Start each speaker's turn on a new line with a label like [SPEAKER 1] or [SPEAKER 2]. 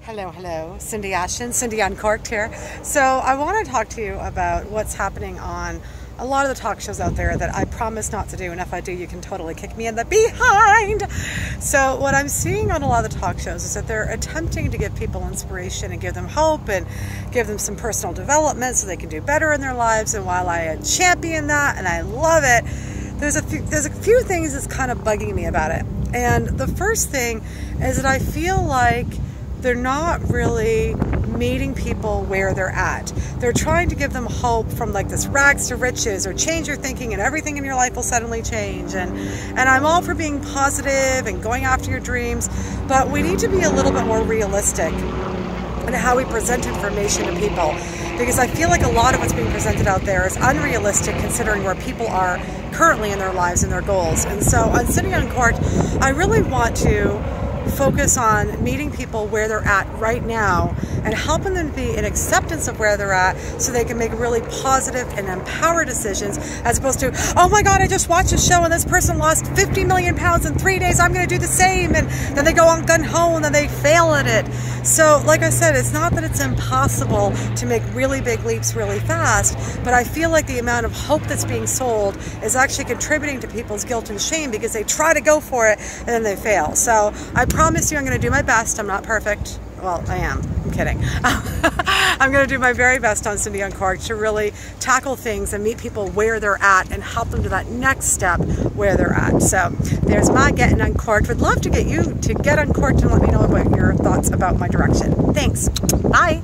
[SPEAKER 1] Hello, Cindy Ashton, Cindy Uncorked here. So I want to talk to you about what's happening on a lot of the talk shows out there that I promise not to do, and if I do, you can totally kick me in the behind. So what I'm seeing on a lot of the talk shows is that they're attempting to give people inspiration and give them hope and give them some personal development so they can do better in their lives. And while I champion that and I love it, there's a few things that's kind of bugging me about it. And the first thing is that I feel like they're not really meeting people where they're at. They're trying to give them hope from like this rags to riches or change your thinking and everything in your life will suddenly change. And I'm all for being positive and going after your dreams, but we need to be a little bit more realistic in how we present information to people, because I feel like a lot of what's being presented out there is unrealistic considering where people are currently in their lives and their goals. And so on Cindy Uncorked, I really want to focus on meeting people where they're at right now and helping them be in acceptance of where they're at so they can make really positive and empowered decisions, as opposed to, oh my God, I just watched a show and this person lost 50 million pounds in 3 days, I'm going to do the same, and then they go on gung-ho and then they fail at it. So like I said, it's not that it's impossible to make really big leaps really fast, but I feel like the amount of hope that's being sold is actually contributing to people's guilt and shame because they try to go for it and then they fail. So I promise you I'm going to do my best. I'm not perfect. Well, I am. I'm kidding. I'm going to do my very best on Cindy Uncorked to really tackle things and meet people where they're at and help them to that next step where they're at. So there's my getting uncorked. Would love to get you to get uncorked and let me know about your thoughts about my direction. Thanks. Bye.